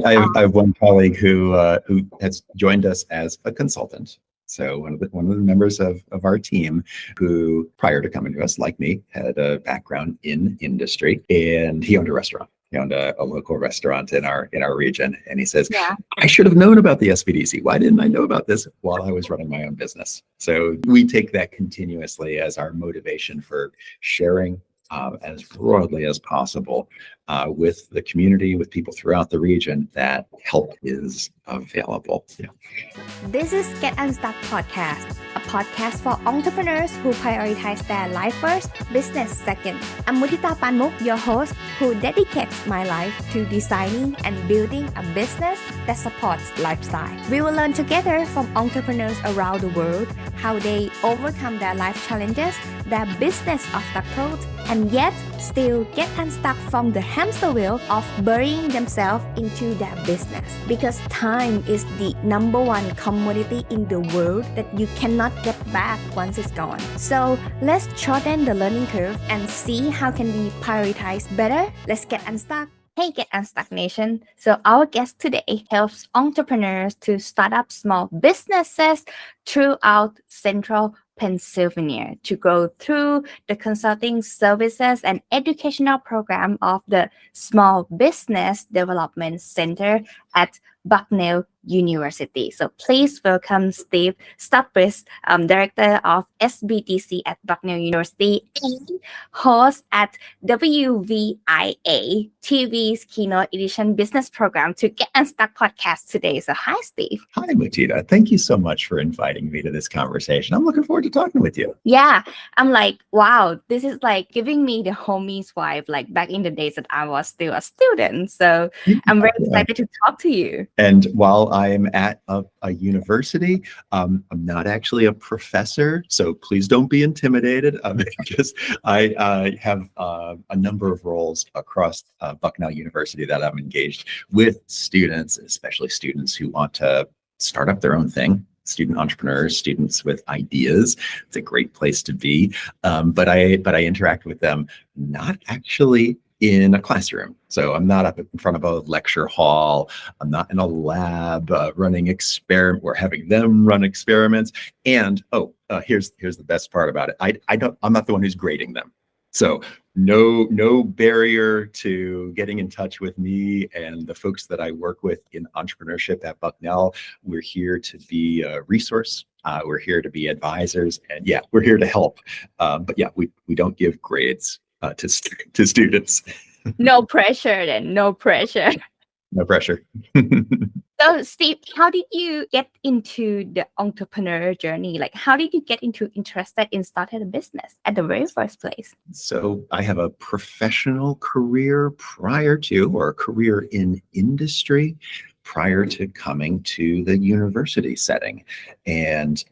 I have one colleague who has joined us as a consultant. So one of the members of our team who, prior to coming to us, like me, had a background in industry, and he owned a restaurant. He owned a local restaurant in our region, and he says, Yeah. I should have known about the SBDC. Why didn't I know about this while I was running my own business? So we take that continuously as our motivation for sharing as broadly as possible with the community, with people throughout the region, that help is available. Yeah. This is Get Unstuck Podcast, a podcast for entrepreneurs who prioritize their life first, business second. I'm Mudita Panmuk, your host, who dedicates my life to designing and building a business that supports lifestyle. We will learn together from entrepreneurs around the world how they overcome their life challenges, their business obstacles, and yet still get unstuck from the hamster wheel of burying themselves into their business. Because time is the number one commodity in the world that you cannot get back once it's gone. So let's shorten the learning curve and see how can we prioritize better. Let's get unstuck. Hey, Get Unstuck Nation. So our guest today helps entrepreneurs to start up small businesses throughout Central Pennsylvania to go through the consulting services and educational program of the Small Business Development Center at Bucknell University. So please welcome Steve Stumbris, Director of SBDC at Bucknell University and host at WVIA-TV's Keynote Edition Business Program to Get Unstuck Podcast today. So hi, Steve. Hi, Mutita. Thank you so much for inviting me to this conversation. I'm looking forward to talking with you. Yeah, I'm like, wow, this is like giving me the homies vibe, like back in the days that I was still a student. So I'm very excited to talk to you. And while I'm at a university, I'm not actually a professor, so please don't be intimidated. I have a number of roles across Bucknell University that I'm engaged with students, especially students who want to start up their own thing. Student entrepreneurs, students with ideas. It's a great place to be. But I interact with them not actually in a classroom. So I'm not up in front of a lecture hall. I'm not in a lab running experiment. We're having them run experiments. And here's the best part about it. I'm not the one who's grading them. So no barrier to getting in touch with me and the folks that I work with in entrepreneurship at Bucknell. We're here to be a resource. We're here to be advisors, and yeah, we're here to help. But yeah, we don't give grades to students. No pressure then, no pressure. No pressure. So Steve, how did you get into the entrepreneur journey? Like, how did you get interested in starting a business at the very first place? So I have a professional career or a career in industry prior to coming to the university setting. And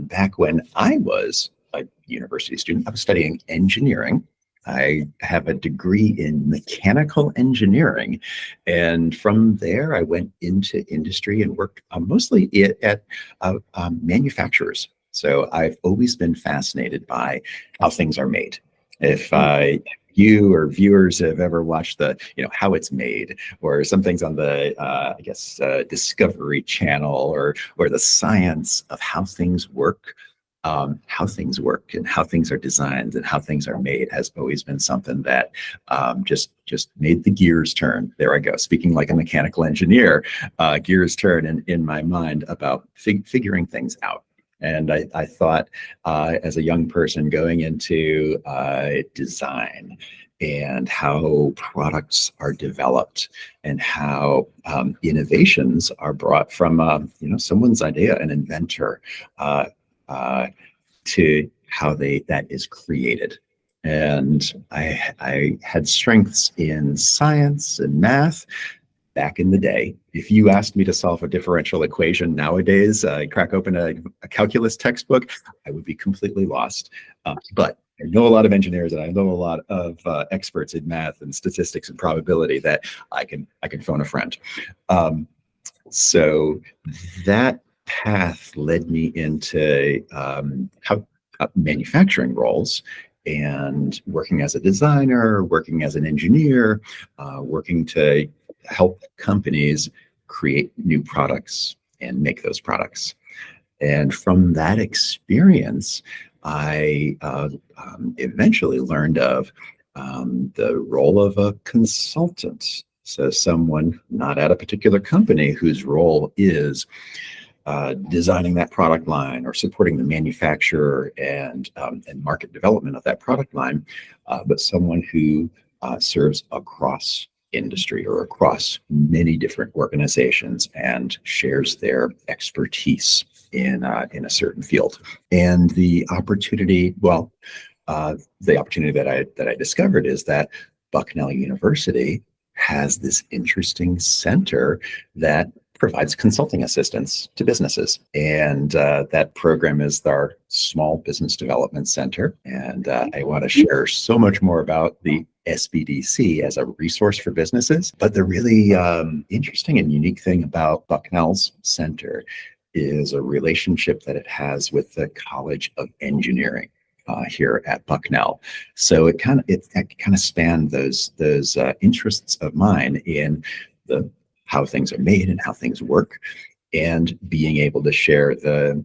back when I was a university student, I was studying engineering. I have a degree in mechanical engineering. And from there, I went into industry and worked mostly at manufacturers. So I've always been fascinated by how things are made. If you or viewers have ever watched how it's made, or some things on the, Discovery Channel, or the science of how things work, and how things are designed and how things are made has always been something that just made the gears turn. There I go, speaking like a mechanical engineer, gears turn in my mind about figuring things out. And I thought as a young person going into design and how products are developed and how innovations are brought from someone's idea, an inventor, to how that is created. And I had strengths in science and math back in the day. If you asked me to solve a differential equation nowadays, crack open a calculus textbook, I would be completely lost. But I know a lot of engineers, and I know a lot of experts in math and statistics and probability that I can phone a friend. So that path led me into manufacturing roles and working as a designer, working as an engineer, working to help companies create new products and make those products. And from that experience, I eventually learned of the role of a consultant. So someone not at a particular company whose role is designing that product line or supporting the manufacturer and market development of that product line, but someone who serves across industry or across many different organizations and shares their expertise in a certain field. And the opportunity that I discovered is that Bucknell University has this interesting center that provides consulting assistance to businesses. And that program is our Small Business Development Center. And I want to share so much more about the SBDC as a resource for businesses. But the really interesting and unique thing about Bucknell's center is a relationship that it has with the College of Engineering here at Bucknell. So it kind of spanned those interests of mine in how things are made and how things work, and being able to share the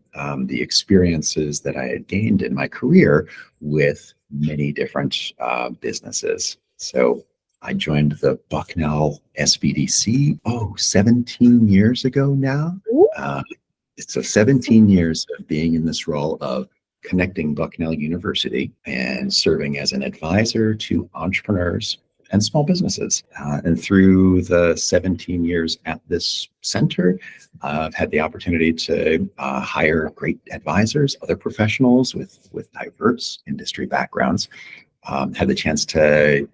experiences that I had gained in my career with many different businesses. So I joined the Bucknell SBDC 17 years ago now. So 17 years of being in this role of connecting Bucknell University and serving as an advisor to entrepreneurs and small businesses. And through the 17 years at this center, I've had the opportunity to hire great advisors, other professionals with diverse industry backgrounds, had the chance to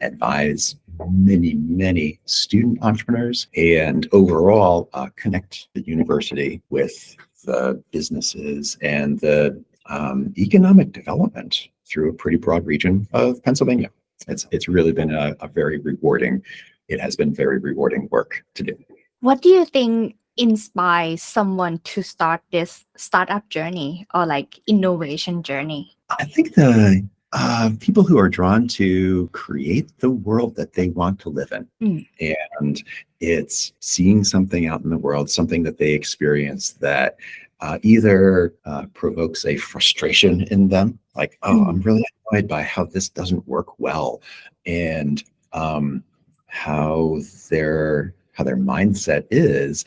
advise many student entrepreneurs, and overall connect the university with the businesses and the economic development through a pretty broad region of Pennsylvania. It's really been it has been very rewarding work to do. What do you think inspires someone to start this startup journey or like innovation journey? I think the people who are drawn to create the world that they want to live in. And it's seeing something out in the world, something that they experience that either provokes a frustration in them, like, I'm really annoyed by how this doesn't work well, and how their mindset is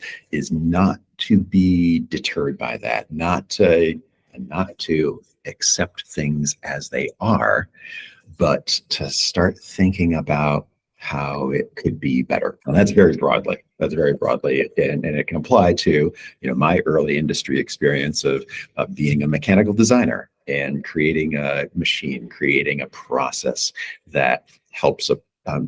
not to be deterred by that, not to accept things as they are, but to start thinking about how it could be better. And that's very broadly, and it can apply to, my early industry experience of being a mechanical designer and creating a machine, creating a process that helps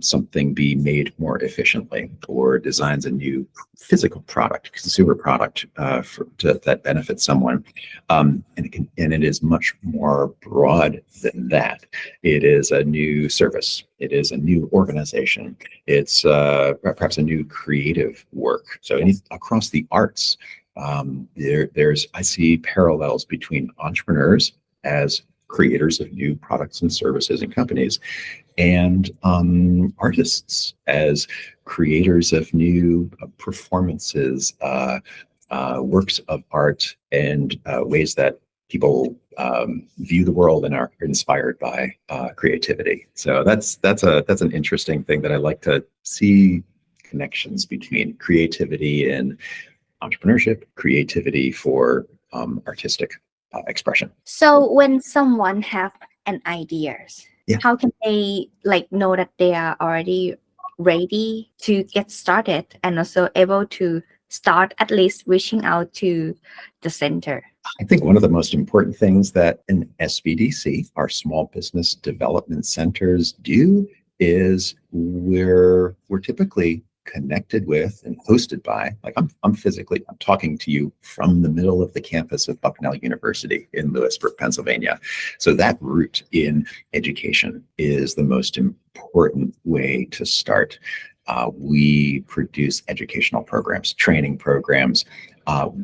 something be made more efficiently, or designs a new physical product, consumer product that benefits someone. And it is much more broad than that. It is a new service. It is a new organization. It's perhaps a new creative work. So across the arts, I see parallels between entrepreneurs as creators of new products and services and companies, and artists as creators of new performances, works of art, and ways that people view the world and are inspired by creativity. So that's an interesting thing that I like to see, connections between creativity and entrepreneurship, creativity for artistic expression. So when someone have an ideas, Yeah. how can they know that they are already ready to get started and also able to start at least reaching out to the center? I think one of the most important things that an SBDC, our Small Business Development Centers, do is we're typically connected with and hosted by, I'm talking to you from the middle of the campus of Bucknell University in Lewisburg, Pennsylvania. So that route in education is the most important way to start. We produce educational programs, training programs,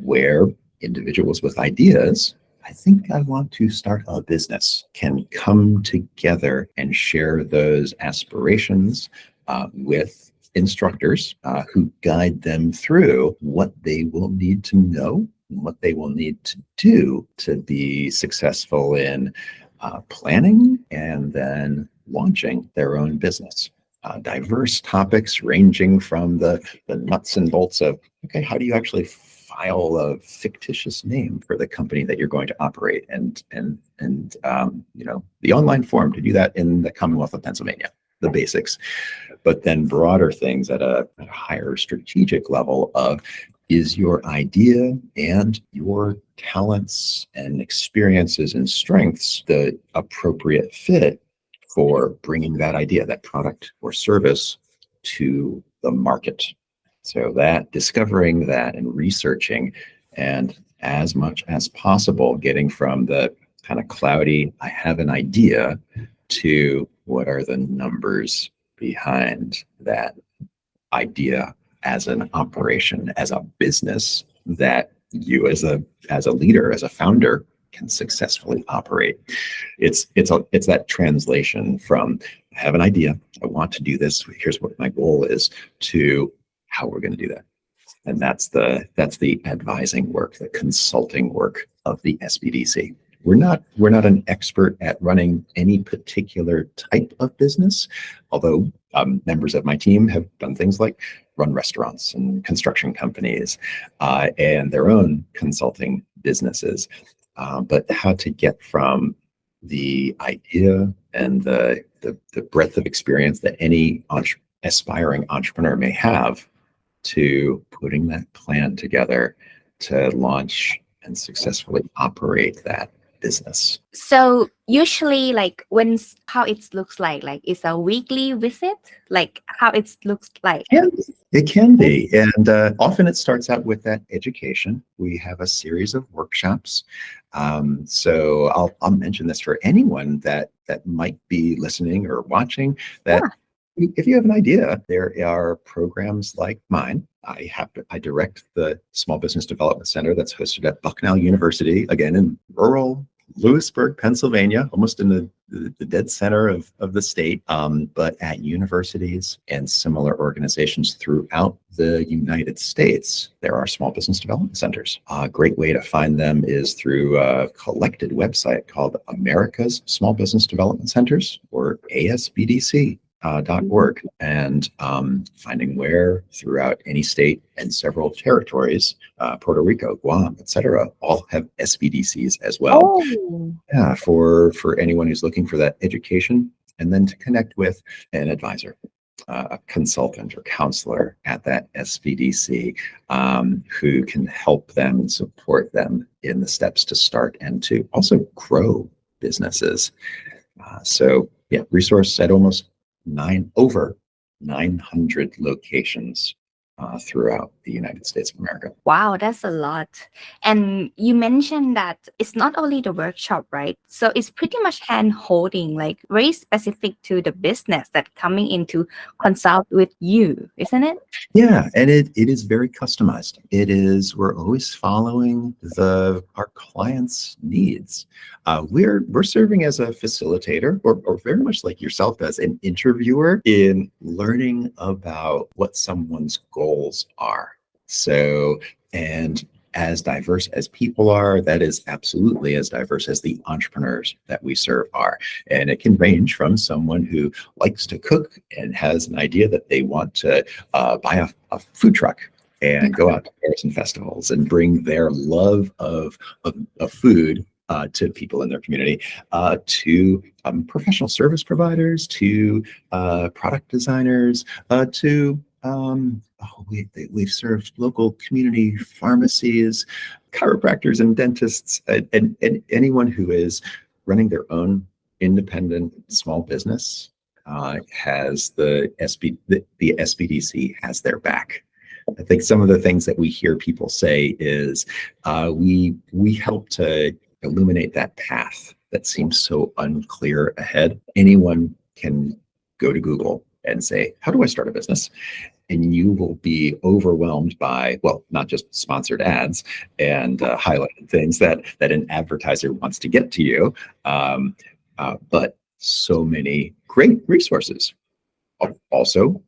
where individuals with ideas, I think I want to start a business, can come together and share those aspirations with instructors who guide them through what they will need to know, what they will need to do to be successful in planning and then launching their own business. Diverse topics ranging from the nuts and bolts of, okay, how do you actually file a fictitious name for the company that you're going to operate, and the online form to do that in the Commonwealth of Pennsylvania, the basics. But then broader things at a higher strategic level of, is your idea and your talents and experiences and strengths the appropriate fit for bringing that idea, that product or service to the market? So that discovering that and researching, and as much as possible, getting from the kind of cloudy, I have an idea, to what are the numbers behind that idea as an operation, as a business that you as a leader, as a founder, can successfully operate. It's that translation from, I have an idea, I want to do this, here's what my goal is, to how we're going to do that. And that's the advising work, the consulting work of the SBDC. We're not an expert at running any particular type of business, although members of my team have done things like run restaurants and construction companies and their own consulting businesses. But how to get from the idea and the breadth of experience that any aspiring entrepreneur may have, to putting that plan together to launch and successfully operate that business. So usually, how it looks like it's a weekly visit, like how it looks like. Yeah, it can be. And often it starts out with that education. We have a series of workshops. So I'll mention this for anyone that might be listening or watching, that if you have an idea, there are programs like mine. I direct the Small Business Development Center that's hosted at Bucknell University, again in rural Lewisburg, Pennsylvania, almost in the dead center of the state, but at universities and similar organizations throughout the United States, there are small business development centers. A great way to find them is through a collected website called America's Small Business Development Centers, or ASBDC. .org, and finding where throughout any state and several territories, Puerto Rico, Guam, etc., all have SBDCs as well. Oh. Yeah, for anyone who's looking for that education, and then to connect with an advisor, a consultant or counselor at that SBDC who can help them and support them in the steps to start and to also grow businesses. So yeah, resource at almost over 900 locations throughout the United States of America. Wow, that's a lot. And you mentioned that it's not only the workshop, right? So it's pretty much hand-holding, like very specific to the business that coming in to consult with you, isn't it? Yeah, and it is very customized. We're always following our clients' needs. We're serving as a facilitator, or very much like yourself as an interviewer, in learning about what someone's goals are. So, and as diverse as people are, that is absolutely as diverse as the entrepreneurs that we serve are. And it can range from someone who likes to cook and has an idea that they want to buy a food truck and go out to fairs and festivals and bring their love of food to people in their community, to professional service providers, to product designers, to we've served local community pharmacies, chiropractors and dentists, and anyone who is running their own independent small business has the SBDC has their back. I think some of the things that we hear people say is we help to illuminate that path that seems so unclear ahead. Anyone can go to Google and say, how do I start a business? And you will be overwhelmed by, well, not just sponsored ads and highlighted things that an advertiser wants to get to you, but so many great resources. Also,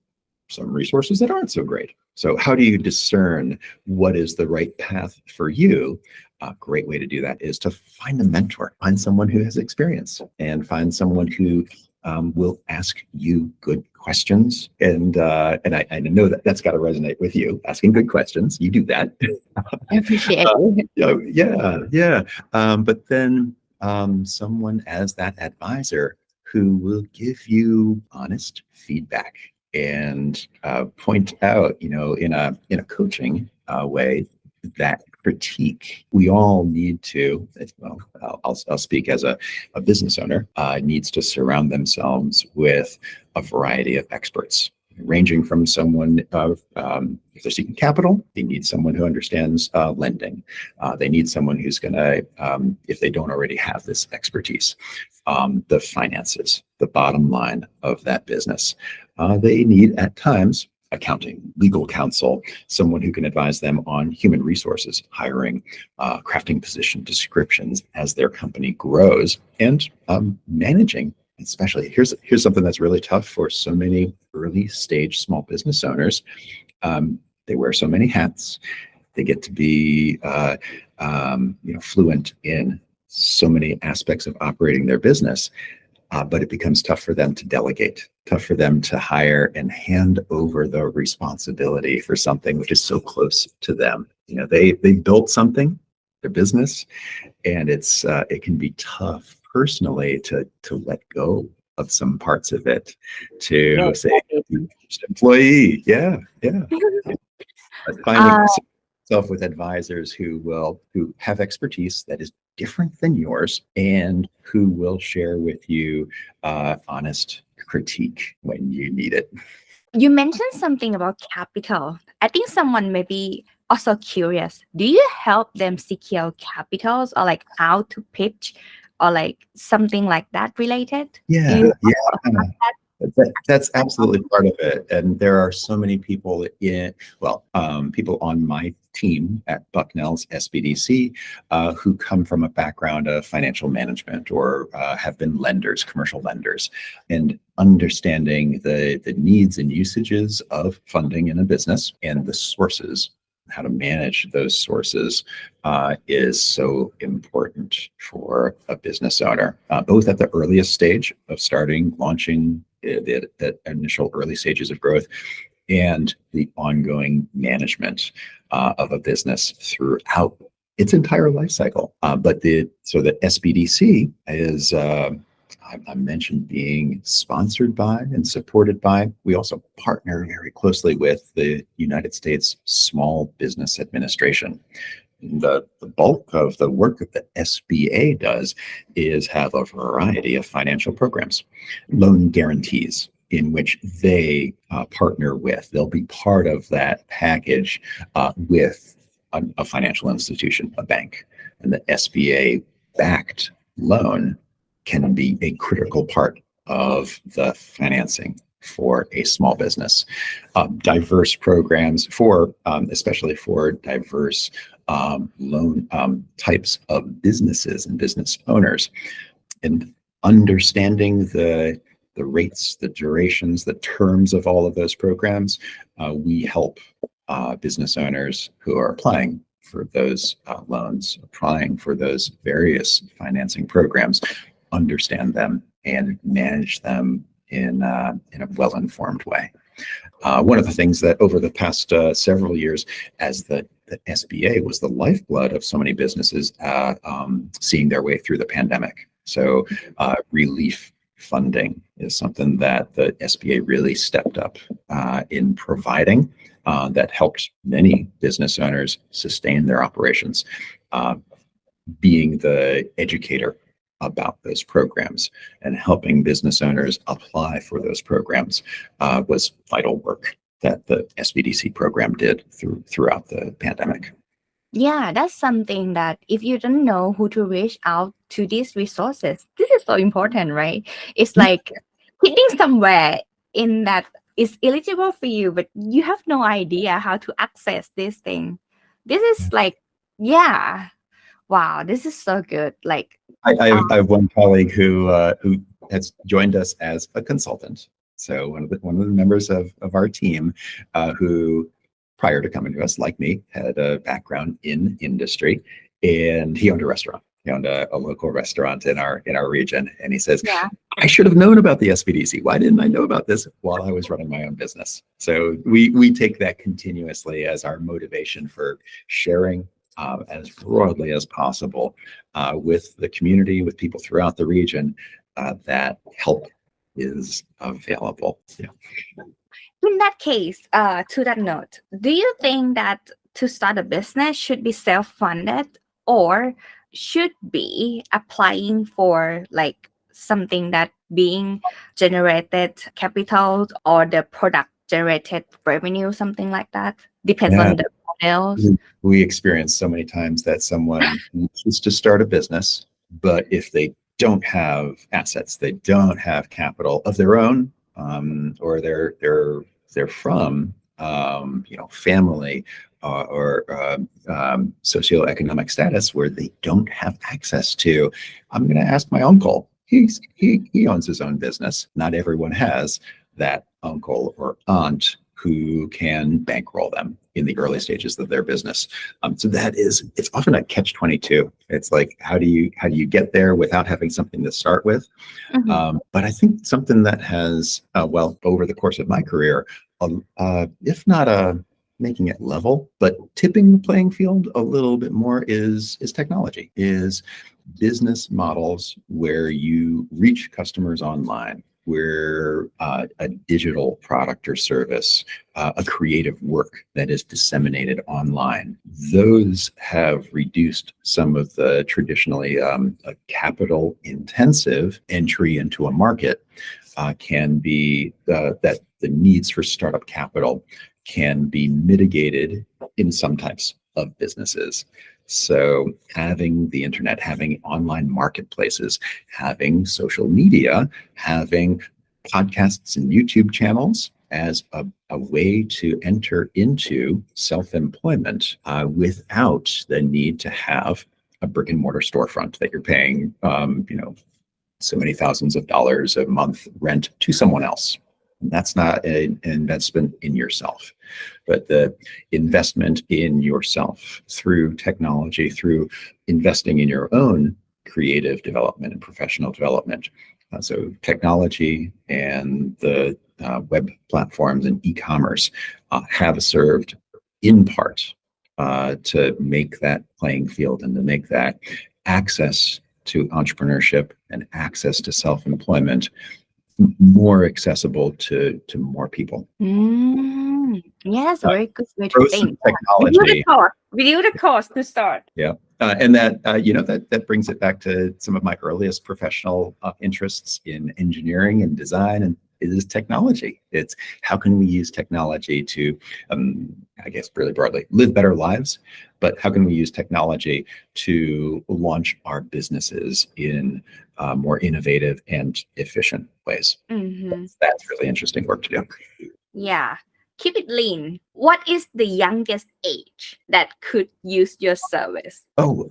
some resources that aren't so great. So how do you discern what is the right path for you? A great way to do that is to find a mentor, find someone who has experience, and find someone who will ask you good questions. And I know that that's got to resonate with you, asking good questions. You do that. I appreciate it. Yeah. But then someone as that advisor who will give you honest feedback and point out, in a coaching way, that critique. We all need to, well, I'll speak as a business owner, needs to surround themselves with a variety of experts, ranging from someone, if they're seeking capital, they need someone who understands lending. They need someone who's going to, if they don't already have this expertise, the finances, the bottom line of that business. They need at times accounting, legal counsel, someone who can advise them on human resources, hiring, crafting position descriptions as their company grows, and managing. Especially, here's something that's really tough for so many early stage small business owners. They wear so many hats. They get to be fluent in so many aspects of operating their business. But it becomes tough for them to delegate, tough for them to hire and hand over the responsibility for something which is so close to them. They built something, their business, and it can be tough personally to let go of some parts of it, to say, just employee, yeah. But finding yourself with advisors who have expertise that is different than yours and who will share with you honest critique when you need it. You mentioned something about capital. I think someone may be also curious. Do you help them secure capitals, or like how to pitch, or like something like that related? Yeah. That's absolutely part of it. And there are so many people people on my team at Bucknell's SBDC who come from a background of financial management or have been lenders, commercial lenders, and understanding the needs and usages of funding in a business and the sources, how to manage those sources is so important for a business owner, both at the earliest stage of starting, launching, the initial early stages of growth, and the ongoing management of a business throughout its entire life cycle. But the SBDC is, I mentioned, being sponsored by and supported by. We also partner very closely with the United States Small Business Administration. The bulk of the work that the SBA does is have a variety of financial programs, loan guarantees in which they partner with. They'll be part of that package with a financial institution, a bank. And the SBA-backed loan can be a critical part of the financing for a small business. Diverse programs especially for diverse loan types of businesses and business owners, and understanding the rates, the durations, the terms of all of those programs. We help business owners who are applying for those loans, applying for those various financing programs, understand them and manage them in a well-informed way. One of the things that over the past several years, as the SBA was the lifeblood of so many businesses seeing their way through the pandemic. So relief funding is something that the SBA really stepped up in providing, that helped many business owners sustain their operations. Being the educator about those programs and helping business owners apply for those programs was vital work that the SBDC program did throughout the pandemic. Yeah, that's something that if you don't know who to reach out to these resources, this is so important, right? It's like hitting somewhere in that is eligible for you, but you have no idea how to access this thing. This is like, yeah, wow, this is so good. Like, I have one colleague who has joined us as a consultant. So one of the members of our team, who prior to coming to us, like me, had a background in industry, and he owned a restaurant. He owned a local restaurant in our region, and he says, Yeah. I should have known about the SBDC. Why didn't I know about this while I was running my own business? So we take that continuously as our motivation for sharing as broadly as possible with the community, with people throughout the region, that help is available. Yeah. In that case, to that note, do you think that to start a business should be self-funded or should be applying for like something that being generated capital or the product generated revenue, something like that? Depends Yeah. on the models. We experience so many times that someone wants to start a business, but if they don't have assets, they don't have capital of their own, or they're from family or socioeconomic status where they don't have access to. I'm going to ask my uncle. He owns his own business. Not everyone has that uncle or aunt who can bankroll them in the early stages of their business. So it's often a catch-22. It's like, how do you get there without having something to start with? Mhm. But I think something that has, over the course of my career, if not making it level, but tipping the playing field a little bit more is technology, is business models where you reach customers online, where a digital product or service, a creative work that is disseminated online, those have reduced some of the traditionally capital intensive entry into a market. Can be that the needs for startup capital can be mitigated in some types of businesses. So having the internet, having online marketplaces, having social media, having podcasts and YouTube channels as a way to enter into self-employment without the need to have a brick and mortar storefront that you're paying, so many thousands of dollars a month rent to someone else. And that's not an investment in yourself, but the investment in yourself through technology, through investing in your own creative development and professional development. So technology and the web platforms and e-commerce have served in part to make that playing field and to make that access to entrepreneurship and access to self-employment more accessible to more people. Yes, Uh, very good way to Growth think. of technology. Reduce the cost to start. Yeah. And that brings it back to some of my earliest professional interests in engineering and design, and it is technology. It's how can we use technology to, I guess, really broadly, live better lives, but how can we use technology to launch our businesses in more innovative and efficient ways? Mm-hmm. That's really interesting work to do. Yeah. Keep it lean. What is the youngest age that could use your service? For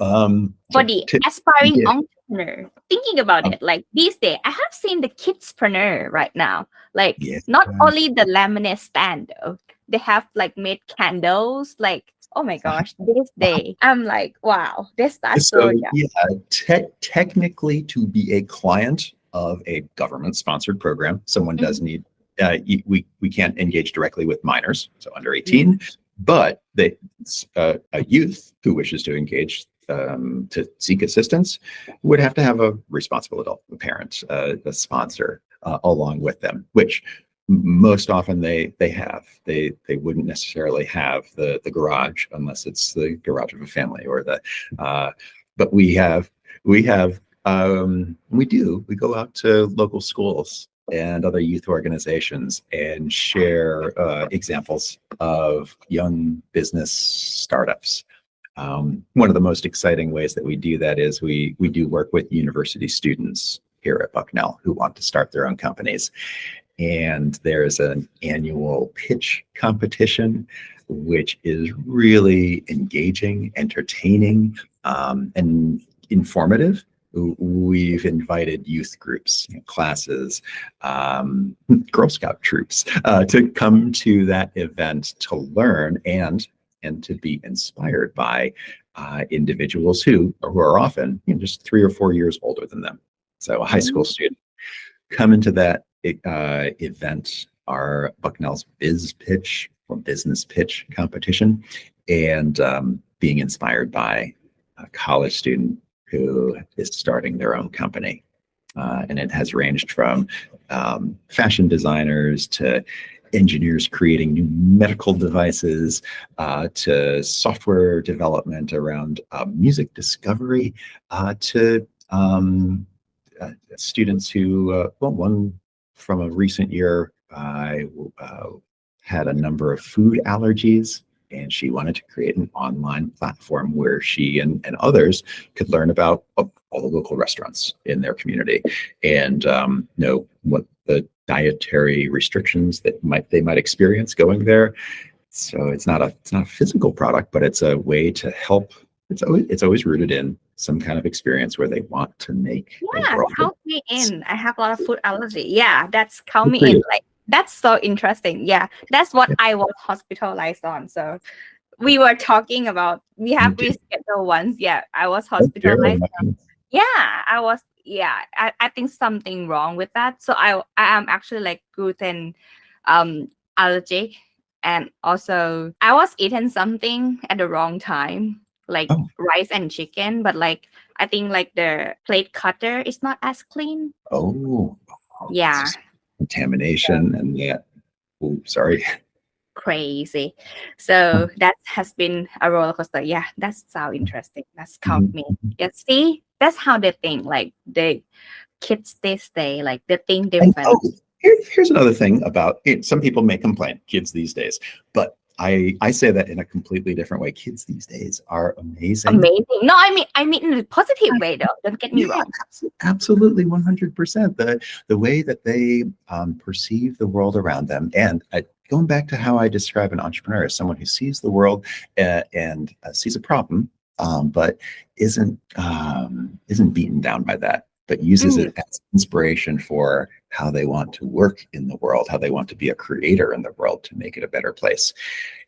the aspiring yeah. entrepreneur? Thinking about it, like these days, I have seen the kidspreneur right now. Like not only the laminate stand, though, they have like made candles. Like, oh my gosh, this day I'm like, wow, this that's so young. Yeah, technically, to be a client of a government-sponsored program, someone does need. We can't engage directly with minors, so under 18, but a youth who wishes to engage to seek assistance would have to have a responsible adult, a parent, a sponsor along with them, which most often they have. They wouldn't necessarily have the garage unless it's the garage of a family or but we go out to local schools and other youth organizations and share examples of young business startups. One of the most exciting ways that we do that is we do work with university students here at Bucknell who want to start their own companies. And there's an annual pitch competition, which is really engaging, entertaining, and informative. we've invited youth groups, classes, Girl Scout troops to come to that event to learn and to be inspired by individuals who are often just 3 or 4 years older than them. So a high school student come into that event, our Bucknell's Biz Pitch or Business Pitch competition, and being inspired by a college student who is starting their own company. And it has ranged from fashion designers to engineers creating new medical devices to software development around music discovery to students who, one from a recent year, had a number of food allergies, and she wanted to create an online platform where she and others could learn about all the local restaurants in their community and know what the dietary restrictions that they might experience going there. So it's not a physical product, but it's a way to help. It's always rooted in some kind of experience where they want to make a world. Count me in. I have a lot of food allergy. Yeah, that's count me in. Like, that's so interesting. Yeah, that's what I was hospitalized on. So we were talking about, we have rescheduled once. Yeah, I was hospitalized. Yeah, I was. Yeah, I think something wrong with that. So I am actually like gluten allergic, and also I was eating something at the wrong time, like rice and chicken, but like I think like the plate cutter is not as clean. Yeah, contamination and sorry. Crazy. So that has been a roller coaster. Yeah, that's so interesting. That's count me. Yeah, see, that's how they think. Like the kids these days, like they think different. Here's another thing about it. Some people may complain, kids these days, but I say that in a completely different way. Kids these days are amazing. Amazing. No, I mean in a positive way though. Don't get me wrong. Absolutely, 100%. The way that they perceive the world around them, and going back to how I describe an entrepreneur as someone who sees the world and sees a problem, but isn't beaten down by that, but uses it as inspiration for how they want to work in the world, how they want to be a creator in the world to make it a better place.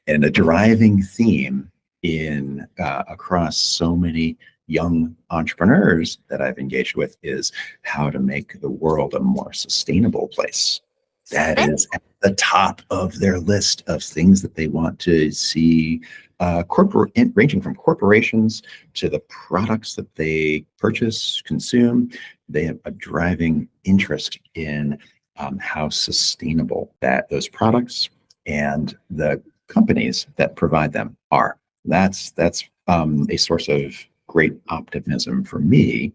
And a driving theme in across so many young entrepreneurs that I've engaged with is how to make the world a more sustainable place. That is at the top of their list of things that they want to see, ranging from corporations to the products that they purchase, consume. They have a driving interest in how sustainable those products and the companies that provide them are. That's a source of great optimism for me,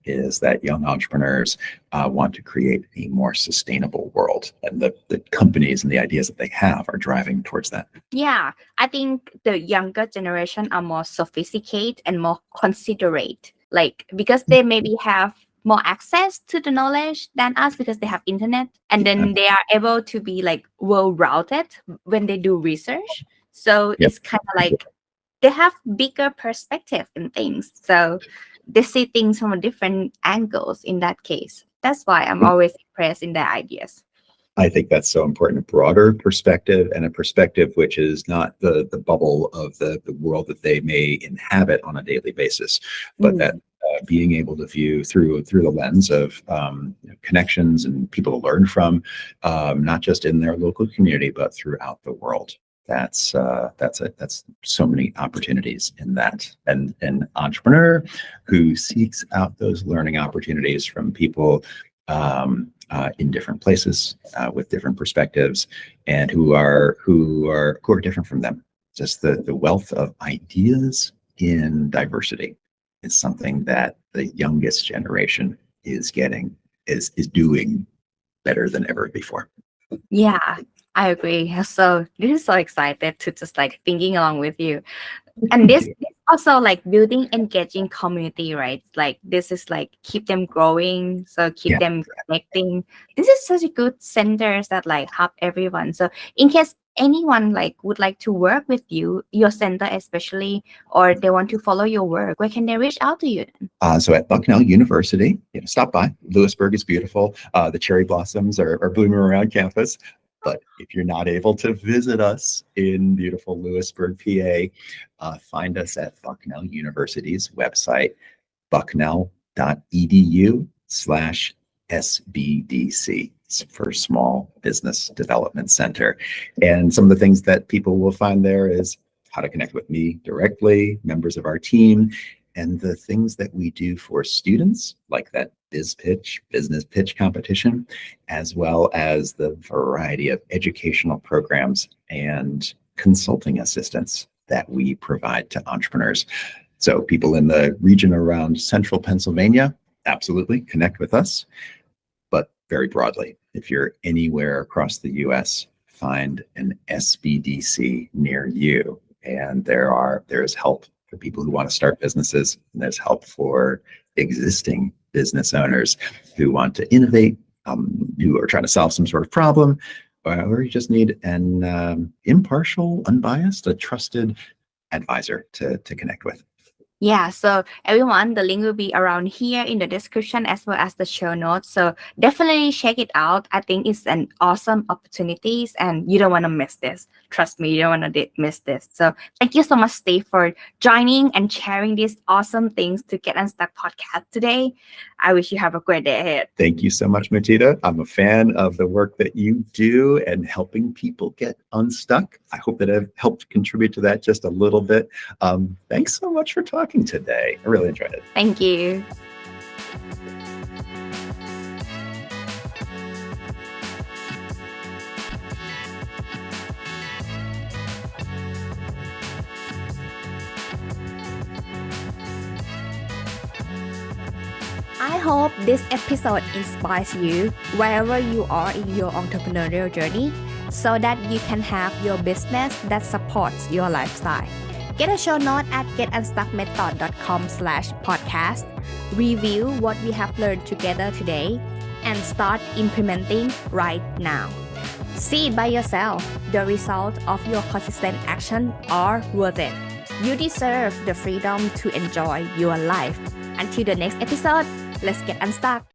is that young entrepreneurs want to create a more sustainable world, and the companies and the ideas that they have are driving towards that. Yeah, I think the younger generation are more sophisticated and more considerate, like because they maybe have more access to the knowledge than us because they have internet, and then they are able to be like well-rounded when they do research. So it's kind of like they have bigger perspective in things. So they see things from different angles in that case. That's why I'm always impressed in their ideas. I think that's so important, a broader perspective, and a perspective which is not the bubble of the world that they may inhabit on a daily basis, but that being able to view through the lens of connections and people to learn from, not just in their local community, but throughout the world. That's so many opportunities in that, and an entrepreneur who seeks out those learning opportunities from people in different places with different perspectives, and who are different from them. Just the wealth of ideas in diversity is something that the youngest generation is doing better than ever before. Yeah, I agree. So this is so excited to just like thinking along with you. And this Also like building engaging community, right? Like this is like keep them growing, so keep Yeah. them connecting. This is such a good centers that like help everyone. So in case anyone like would like to work with you, your center especially, or they want to follow your work, where can they reach out to you then? So at Bucknell University, stop by. Lewisburg is beautiful. The cherry blossoms are blooming around campus. But if you're not able to visit us in beautiful Lewisburg, PA, find us at Bucknell University's website, bucknell.edu/SBDC for Small Business Development Center. And some of the things that people will find there is how to connect with me directly, members of our team, and the things that we do for students, like that business pitch competition, as well as the variety of educational programs and consulting assistance that we provide to entrepreneurs. So people in the region around central Pennsylvania, absolutely connect with us. But very broadly, if you're anywhere across the US, find an SBDC near you. And there is help for people who want to start businesses, and there's help for existing business owners who want to innovate, who are trying to solve some sort of problem, or you just need an impartial, unbiased, a trusted advisor to connect with. Yeah, so everyone, the link will be around here in the description as well as the show notes. So definitely check it out. I think it's an awesome opportunities and you don't want to miss this. Trust me, you don't want to miss this. So thank you so much, Steve, for joining and sharing these awesome things to Get Unstuck podcast today. I wish you have a great day ahead. Thank you so much, Mutita. I'm a fan of the work that you do and helping people get unstuck. I hope that I've helped contribute to that just a little bit. Thanks so much for talking today. I really enjoyed it. Thank you. I hope this episode inspires you wherever you are in your entrepreneurial journey so that you can have your business that supports your lifestyle. Get a show note at getunstuckmethod.com/podcast. Review what we have learned together today and start implementing right now. See it by yourself. The result of your consistent action are worth it. You deserve the freedom to enjoy your life. Until the next episode, let's get unstuck.